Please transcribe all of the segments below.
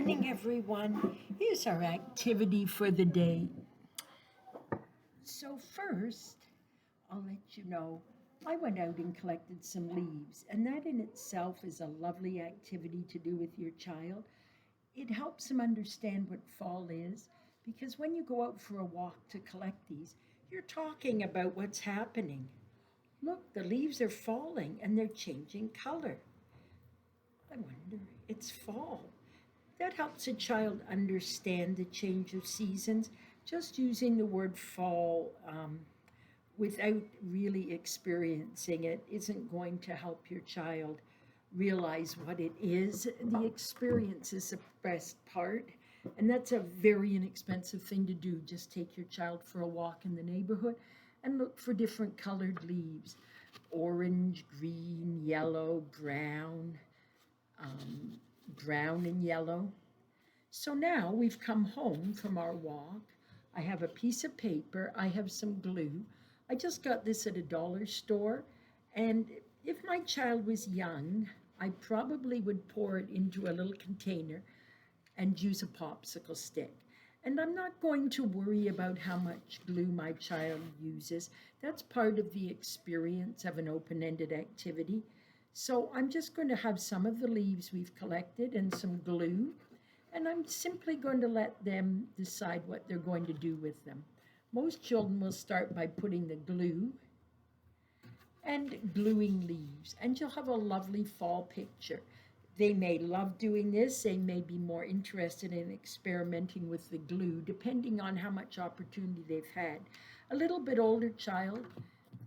morning, everyone. Here's our activity for the day. So, first, I'll let you know I went out and collected some leaves, and that in itself is a lovely activity to do with your child. It helps them understand what fall is because when you go out for a walk to collect these, you're talking about what's happening. Look, the leaves are falling and they're changing color. I wonder, it's fall. That helps a child understand the change of seasons. Just using the word fall without really experiencing it isn't going to help your child realize what it is. The experience is the best part. And that's a very inexpensive thing to do. Just take your child for a walk in the neighborhood and look for different colored leaves: orange, green, yellow, brown, brown and yellow. So now we've come home from our walk. I have a piece of paper, I have some glue. I just got this at a dollar store. And if my child was young, I probably would pour it into a little container and use a popsicle stick. And I'm not going to worry about how much glue my child uses. That's part of the experience of an open-ended activity. So I'm just going to have some of the leaves we've collected and some glue, and I'm simply going to let them decide what they're going to do with them. Most children will start by putting the glue and gluing leaves, and you'll have a lovely fall picture. They may love doing this. They may be more interested in experimenting with the glue, depending on how much opportunity they've had. A little bit older child,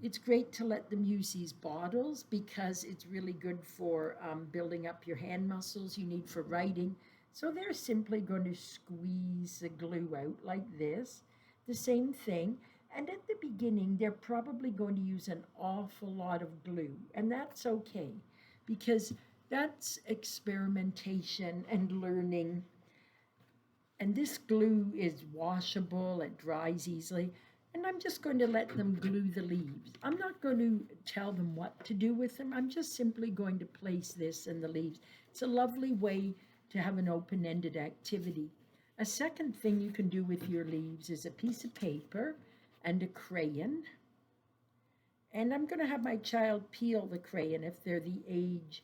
it's great to let them use these bottles because it's really good for building up your hand muscles you need for writing. So they're simply going to squeeze the glue out like this, the same thing. And at the beginning, they're probably going to use an awful lot of glue, and that's okay because that's experimentation and learning. And this glue is washable, it dries easily. And I'm just going to let them glue the leaves. I'm not going to tell them what to do with them. I'm just simply going to place this in the leaves. It's a lovely way to have an open-ended activity. A second thing you can do with your leaves is a piece of paper and a crayon. And I'm going to have my child peel the crayon if they're the age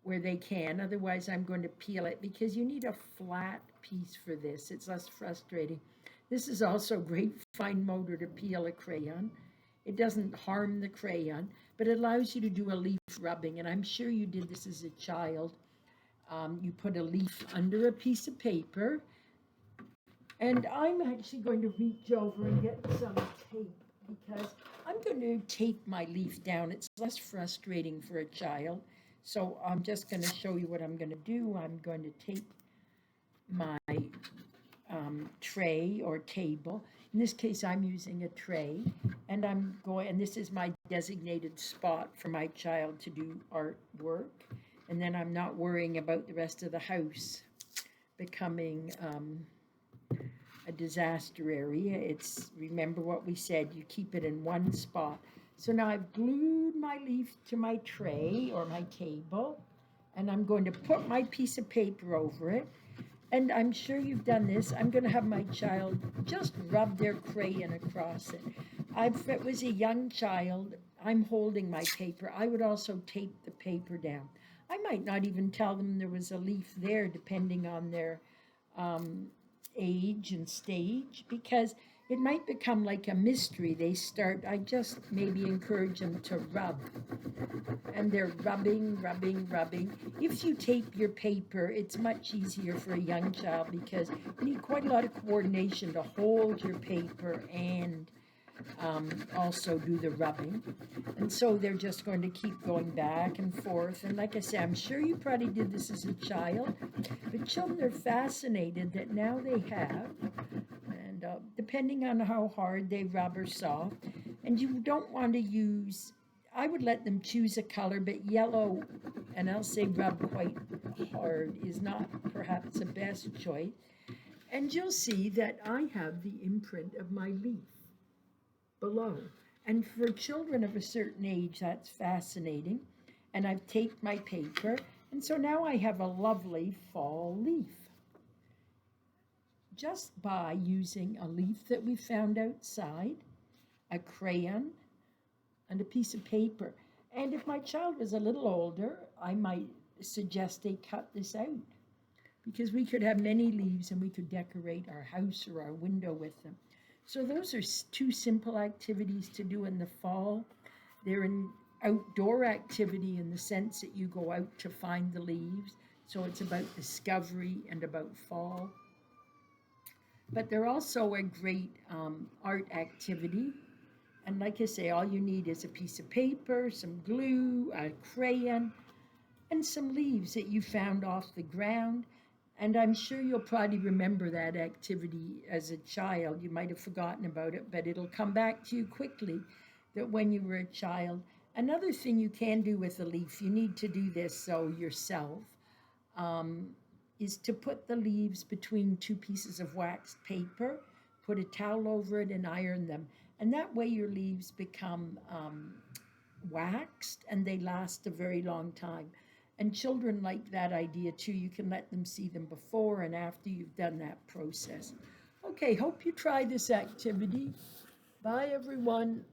where they can. Otherwise, I'm going to peel it because you need a flat piece for this. It's less frustrating. This is also great fine motor to peel a crayon. It doesn't harm the crayon, but it allows you to do a leaf rubbing. And I'm sure you did this as a child. You put a leaf under a piece of paper. And I'm actually going to reach over and get some tape because I'm going to tape my leaf down. It's less frustrating for a child. So I'm just going to show you what I'm going to do. I'm going to tape my tray or table. In this case, I'm using a tray, and and this is my designated spot for my child to do artwork. And then I'm not worrying about the rest of the house becoming a disaster area. Remember what we said, you keep it in one spot. So now I've glued my leaf to my tray or my table, and I'm going to put my piece of paper over it. And I'm sure you've done this. I'm going to have my child just rub their crayon across it. If it was a young child, I'm holding my paper. I would also tape the paper down. I might not even tell them there was a leaf there, depending on their age and stage, because it might become like a mystery. I just maybe encourage them to rub, and they're rubbing, rubbing, rubbing. If you tape your paper, it's much easier for a young child because you need quite a lot of coordination to hold your paper and also do the rubbing. And so they're just going to keep going back and forth. And like I say, I'm sure you probably did this as a child, but children are fascinated that now they have, and depending on how hard they rub or soft, and you don't want to use, I would let them choose a color, but yellow, and I'll say rub quite hard, is not perhaps the best choice. And you'll see that I have the imprint of my leaf below. And for children of a certain age, that's fascinating. And I've taped my paper, and so now I have a lovely fall leaf. just by using a leaf that we found outside, a crayon, and a piece of paper. And if my child was a little older, I might suggest they cut this out because we could have many leaves and we could decorate our house or our window with them. So those are two simple activities to do in the fall. They're an outdoor activity in the sense that you go out to find the leaves. So it's about discovery and about fall. But they're also a great art activity. And like I say, all you need is a piece of paper, some glue, a crayon, and some leaves that you found off the ground. And I'm sure you'll probably remember that activity as a child. You might have forgotten about it, but it'll come back to you quickly that when you were a child. Another thing you can do with a leaf, you need to do this so yourself, um, is to put the leaves between two pieces of waxed paper, put a towel over it, and iron them. And that way your leaves become waxed and they last a very long time. And children like that idea too. You can let them see them before and after you've done that process. Okay, hope you try this activity. Bye, everyone.